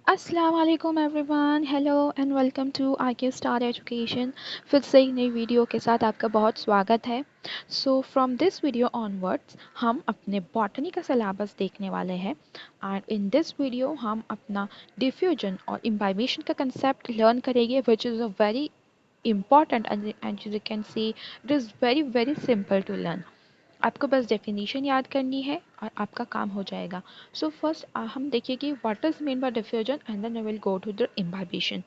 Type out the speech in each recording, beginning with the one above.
अस्सलाम वालेकुम everyone, hello and welcome to IQ star education. फिर से एक नई वीडियो के साथ आपका बहुत स्वागत है। So from this video onwards हम अपने बॉटनी का सिलेबस देखने वाले हैं एंड इन दिस वीडियो हम अपना डिफ्यूजन और इम्बाइबेशन का कंसेप्ट लर्न करेंगे which is a very important and you can see it is very simple to learn. आपको बस डेफिनेशन याद करनी है और आपका काम हो जाएगा। सो फर्स्ट हम देखिए कि what is mean by diffusion and then we will go to the imbibition.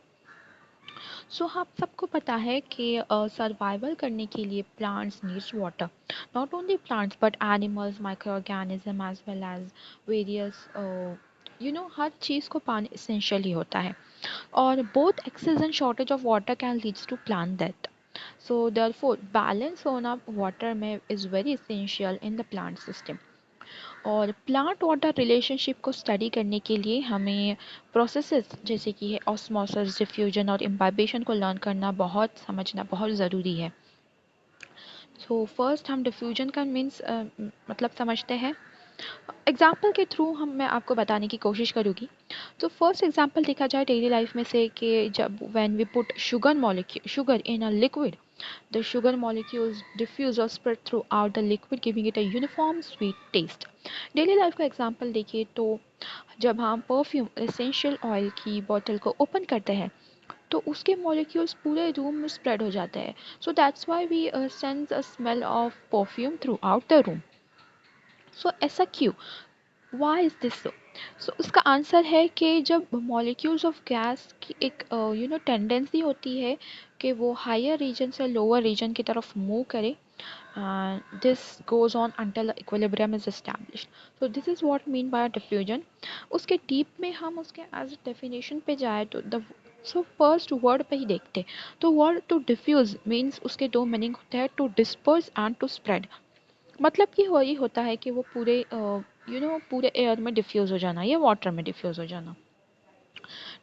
So आप सबको पता है कि सर्वाइवल करने के लिए plants needs water, not only plants but animals, micro organism as well as various हर चीज़ को पानी इसेंशियल ही होता है और both excess and shortage of water can leads to plant death. So therefore balance होना water में is very essential in the plant system. और प्लांट वाटर रिलेशनशिप को स्टडी करने के लिए हमें प्रोसेसेस जैसे कि है ऑस्मोसिस, डिफ्यूजन और इम्बाइबेशन को लर्न करना बहुत समझना बहुत ज़रूरी है। सो फर्स्ट हम डिफ्यूजन का मीन्स मतलब समझते हैं। एग्जाम्पल के थ्रू हम मैं आपको बताने की कोशिश करूँगी। तो फर्स्ट एग्जांपल देखा जाए डेली लाइफ में से कि जब when we put sugar in a liquid, the sugar molecules diffuse or spread throughout the liquid giving it a uniform sweet taste. Daily life का एग्जांपल देखिए तो जब हम परफ्यूम एसेंशियल ऑयल की बोतल को ओपन करते हैं तो उसके मॉलिक्यूल्स पूरे रूम में स्प्रेड हो जाते हैं। So that's why we sense a smell of perfume throughout the room. So ऐसा क्यों? Why is this so? So उसका आंसर है कि जब मॉलिक्यूल्स ऑफ गैस की एक टेंडेंसी होती है कि वो हायर रीजन से लोअर रीजन की तरफ मूव करे, this goes on until equilibrium is established. So this is what mean by diffusion. उसके डीप में हम उसके एज डेफिनेशन पे जाए तो द सो फर्स्ट वर्ड पे ही देखते तो वर्ड टू डिफ्यूज मीन्स उसके दो मीनिंग होते हैं, to disperse and to spread. मतलब कि वही होता है कि वो पूरे पूरे एयर में डिफ्यूज़ हो जाना या वाटर में डिफ्यूज़ हो जाना।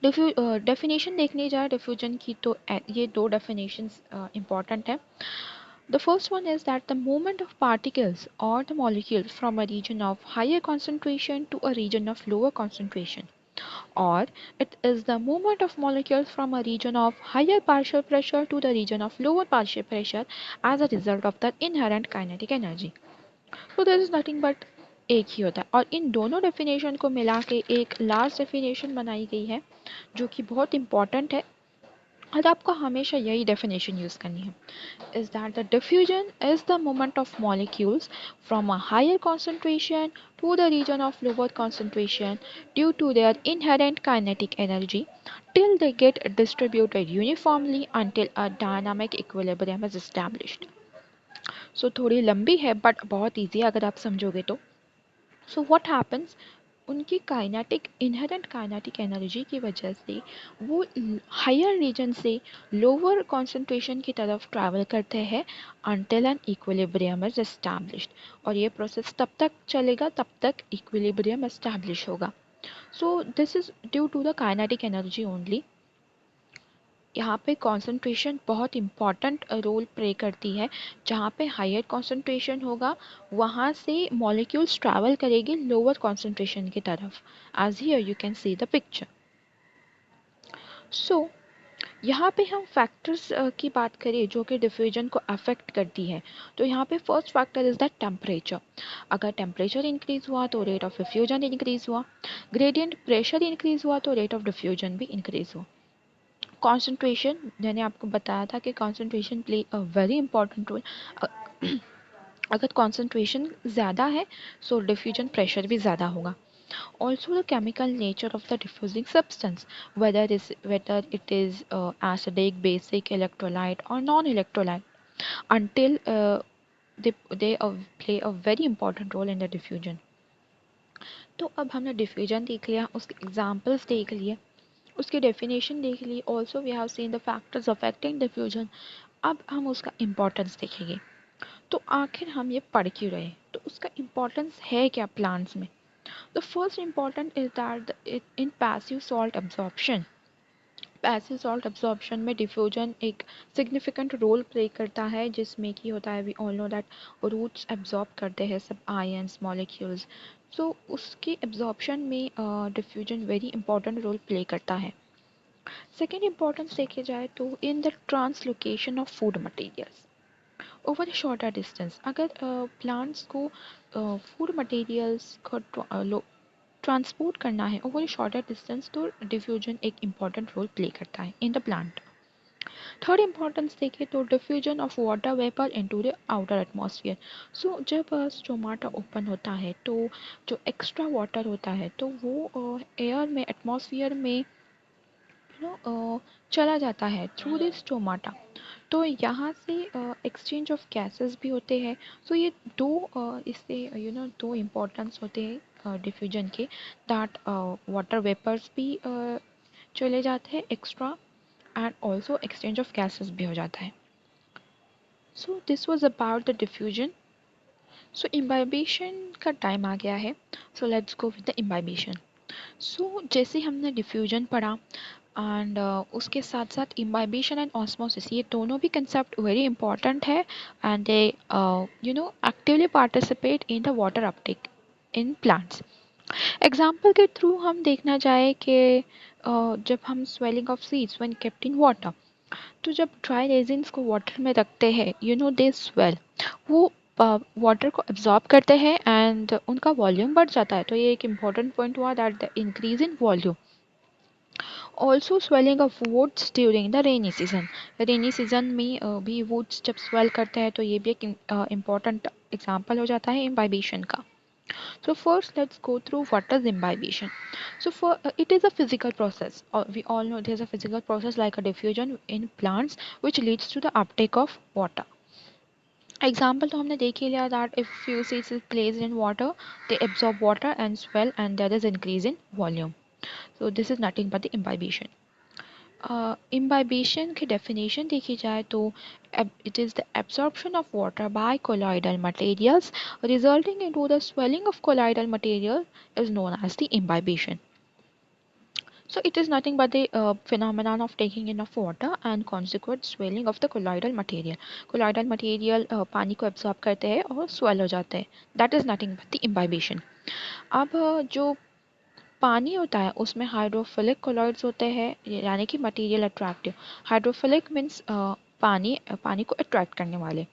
डेफिनेशन देखने जाए डिफ्यूजन की तो ये दो डेफिनेशंस important है। The first one is that the movement of particles or the molecules from a region of higher concentration to a region of lower concentration, or it is the movement of molecules from a region of higher partial pressure to the region of lower partial pressure as a result of the inherent kinetic energy. तो this is nothing but एक ही होता है और इन दोनों definition को मिला के एक लास्ट डेफिनेशन बनाई गई है जो कि बहुत इंपॉर्टेंट है और आपको हमेशा यही डेफिनेशन यूज़ करनी है। Is that the diffusion is the moment of molecules from a higher concentration to the region of lower concentration due to their inherent kinetic energy till they get distributed uniformly until a dynamic equilibrium is established. सो थोड़ी लंबी है but बहुत easy है अगर आप समझोगे तो। So what happens, उनकी काइनेटिक इनहेरेंट काइनेटिक एनर्जी की वजह से वो हायर रीजन से लोअर कॉन्सेंट्रेशन की तरफ ट्रैवल करते हैं until an equilibrium is established. और ये प्रोसेस तब तक चलेगा तब तक इक्विलिब्रियम एस्टैब्लिश होगा। So this is due to the kinetic energy only. यहाँ पे कंसंट्रेशन बहुत इम्पॉर्टेंट रोल प्ले करती है। जहाँ पे हायर कंसंट्रेशन होगा वहाँ से मॉलिक्यूल्स ट्रैवल करेगी लोअर कंसंट्रेशन की तरफ, as here you can see the picture. So यहाँ पे हम फैक्टर्स की बात करें जो कि डिफ्यूजन को अफेक्ट करती है तो यहाँ पे first factor is the temperature. अगर टेम्परेचर इंक्रीज हुआ तो रेट ऑफ डिफ्यूजन इंक्रीज हुआ, ग्रेडियंट प्रेशर इंक्रीज हुआ तो रेट ऑफ डिफ्यूजन भी इंक्रीज हुआ। कंसंट्रेशन, मैंने आपको बताया था कि concentration play a very important role. अगर कंसंट्रेशन ज़्यादा है सो डिफ्यूजन प्रेशर भी ज़्यादा होगा। Also the chemical nature of the diffusing substance, whether it is acidic, basic, electrolyte or non-electrolyte, until they play a very important role in the diffusion. तो अब हमने diffusion देख लिया, उसके एग्जाम्पल्स देख लिए, उसकी डेफिनेशन देख ली, also we have seen the factors affecting diffusion. अब हम उसका इम्पोर्टेंस देखेंगे। तो आखिर हम ये पढ़ क्यों रहे, तो उसका इम्पोर्टेंस है क्या प्लांट्स में। The first important is that in passive salt absorption, passive salt absorption में डिफ्यूजन एक सिग्निफिकेंट रोल प्ले करता है जिसमें कि होता है we all know that roots absorb करते हैं सब आयंस मॉलिक्यूल्स। सो उसके एब्जॉर्प्शन में diffusion very important role play करता है। सेकेंड इम्पोर्टेंस देखे जाए तो in the translocation of food materials over shorter distance. अगर प्लांट्स को फूड मटेरियल्स को ट्रांसपोर्ट करना है ओवर शॉर्टर डिस्टेंस, तो डिफ्यूजन एक इम्पॉर्टेंट रोल प्ले करता है in the plant. Third importance देखें तो diffusion of water vapour into the outer atmosphere. So जब स्टोमाटा ओपन होता है तो जो एक्स्ट्रा वाटर होता है तो वो एयर में, एटमॉस्फेयर में चला जाता है थ्रू दिस स्टोमाटा। तो यहाँ से एक्सचेंज ऑफ गैसेस भी होते हैं। सो ये दो इससे दो इम्पोर्टेंस होते हैं डिफ्यूजन के, दैट वाटर वेपर्स भी चले जाते हैं extra, and also exchange of gases भी हो जाता है। So this was about the diffusion. So imbibition का टाइम आ गया है। So let's go with the imbibition. So जैसे हमने डिफ्यूजन पढ़ा एंड उसके साथ साथ इम्बाइबेशन एंड ऑस्मोसिस, ये दोनों भी कंसेप्ट वेरी इंपॉर्टेंट है and they actively participate in the water Uptake in plants. Example के थ्रू हम देखना चाहे कि जब हम swelling of seeds when kept in water, तो जब ड्राई रेजिन्स को वाटर में रखते हैं दे स्वेल, वो वाटर को एब्जॉर्ब करते हैं एंड उनका वॉल्यूम बढ़ जाता है। तो ये एक इम्पॉर्टेंट पॉइंट हुआ that the increase in volume. Also swelling of woods during the rainy season, rainy season में भी वुड्स जब स्वेल करते हैं तो ये भी एक इम्पॉर्टेंट एग्जाम्पल हो जाता है इम्बाइबेशन का। So first let's go through what is imbibition. So it is a physical process, or we all know there's a physical process like a diffusion in plants which leads to the uptake of water. Example तो हमने देख ही लिया that if few seeds is placed in water, they absorb water and swell and there is increase in volume. So this is nothing but the imbibition. Imbibition की definition देखी जाए तो it is the absorption of water by colloidal materials resulting into the swelling of colloidal material is known as the imbibition. So it is nothing but the phenomenon of taking enough water and consequent swelling of the colloidal material. Colloidal material पानी को absorb करते हैं और swell हो जाते हैं. That is nothing but the imbibition. अब जो पानी होता है उसमें हाइड्रोफिलिक कोलॉइड्स होते हैं, यानी कि मटेरियल अट्रैक्टिव। हाइड्रोफिलिक मीन्स पानी को अट्रैक्ट करने वाले,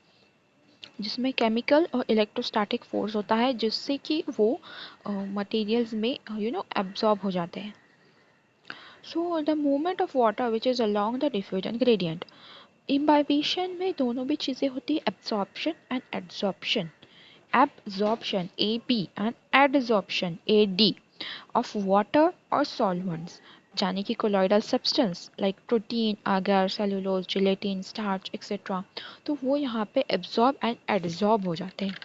जिसमें केमिकल और इलेक्ट्रोस्टैटिक फोर्स होता है जिससे कि वो मटेरियल्स में एब्जॉर्ब हो जाते हैं। So the movement of water which is along the diffusion gradient. Imbibition में दोनों भी चीज़ें होती है, absorption and adsorption. Absorption AB and adsorption AD of water or solvents, यानी कि colloidal substance like protein, agar, cellulose, gelatin, starch etc. तो वो यहाँ पे absorb and adsorb हो जाते हैं।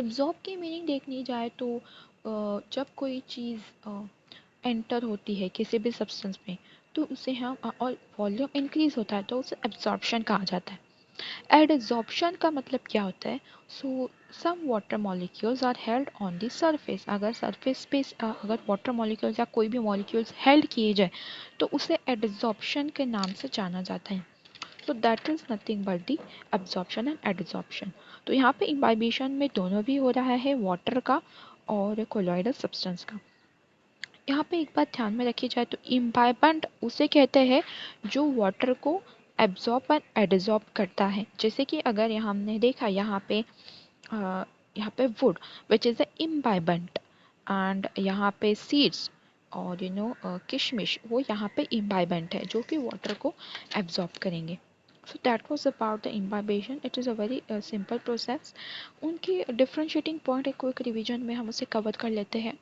absorb की मीनिंग देखनी जाए तो जब कोई चीज़ एंटर होती है किसी भी सब्सटेंस में तो उसे हम और वॉल्यूम इंक्रीज होता है तो उसे एब्जॉर्प्शन कहा जाता है। एडजॉर्प्शन का मतलब क्या होता है? So some water molecules are held on the surface. अगर सरफेस पे अगर वाटर मॉलिक्यूल्स या कोई भी मॉलिक्यूल्स हेल्ड किए जाए तो उसे एडजॉर्प्शन के नाम से जाना जाता है। तो that is nothing but the absorption and adsorption. तो यहाँ पे इम्बाइबेशन में दोनों भी हो रहा है, वाटर का और कोलॉइडल सब्सटेंस का। यहाँ पे एक बात ध्यान में रखी जाए तो इम्बाइबेंट उसे कहते हैं जो वाटर को एब्जॉर्ब एंड एडजॉर्ब करता है। जैसे कि अगर यहाँ हमने देखा यहाँ पे would which is a imbibant, and यहाँ पे सीड्स और किशमिश वो यहाँ पे इम्बाइबेंट है जो कि वाटर को एब्जॉर्ब करेंगे। So that was about the imbibition. It is a very simple process. उनकी डिफ्रेंशिएटिंग पॉइंट एक क्विक रिविजन में हम उसे कवर कर लेते हैं।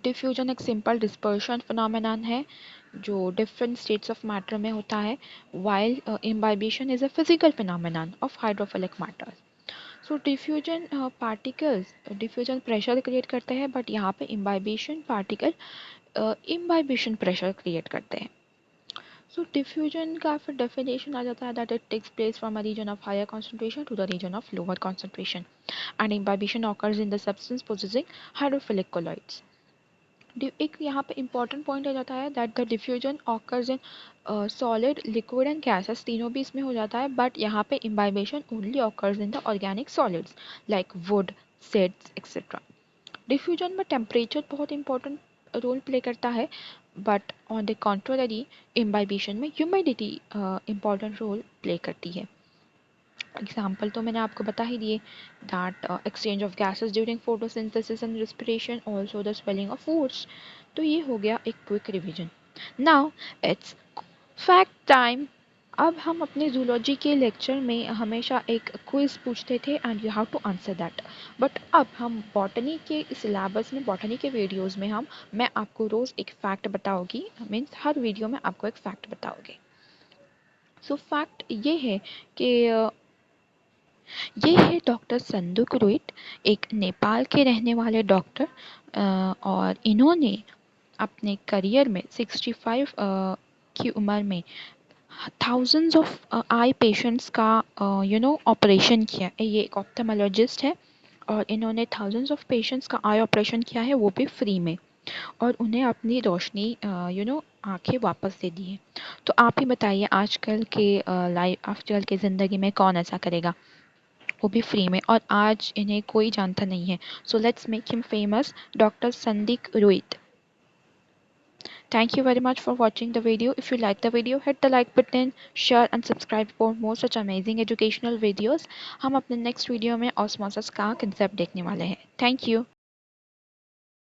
डिफ्यूजन एक सिंपल डिस्पर्शन फिनोमेनन है जो डिफरेंट स्टेट्स ऑफ मैटर में होता है, while imbibition is a physical phenomenon of hydrophilic matter. So diffusion particles diffusion pressure create करते हैं, बट यहाँ पे imbibition particle imbibition pressure create करते हैं। सो डिफ्यूजन का फिर डेफिनेशन आ जाता है that it takes place from a region of higher concentration to the region of lower concentration, and imbibition occurs in the substance possessing hydrophilic colloids. एक यहाँ पे इम्पॉर्टेंट पॉइंट आ जाता है that the diffusion occurs in solid, liquid and gases, तीनों भी इसमें हो जाता है, बट यहाँ पे imbibition only occurs in the organic solids like wood, seeds etcetera. Diffusion में टेम्परेचर बहुत इंपॉर्टेंट रोल प्ले करता है, but on the contrary imbibition में ह्यूमिडिटी इंपॉर्टेंट रोल प्ले करती है। एग्जाम्पल तो मैंने आपको बता ही दिए, that exchange of gases during photosynthesis and respiration, also the swelling of foods. तो ये हो गया एक quick revision. Now it's fact time. अब हम अपने जूलॉजी के लेक्चर में हमेशा एक क्विज पूछते थे and you have to answer that, but अब हम बॉटनी के सिलेबस में, बॉटनी के वीडियोस में मैं आपको रोज़ एक फैक्ट बताऊंगी, मीन्स हर वीडियो में आपको एक फैक्ट बताओगे। सो फैक्ट ये है कि ये है डॉक्टर संदूक रुइट, एक नेपाल के रहने वाले डॉक्टर, और इन्होंने अपने करियर में 65 की उम्र में थाउजेंड्स ऑफ आई पेशेंट्स का ऑपरेशन किया है। ये एक ऑप्थेमोलॉजिस्ट है और इन्होंने थाउजेंड्स ऑफ पेशेंट्स का आई ऑपरेशन किया है, वो भी फ्री में, और उन्हें अपनी रोशनी आंखें वापस दे दी है। तो आप ही बताइए, आजकल के लाइफ, आजकल के ज़िंदगी में कौन ऐसा करेगा, वो भी फ्री में, और आज इन्हें कोई जानता नहीं है। So let's make him famous, doctor Sandeep Ruit. Thank you very much for watching the video. If you like the video, hit the like button, share and subscribe for more such amazing educational videos. हम अपने next video में osmosis का concept देखने वाले हैं. Thank you.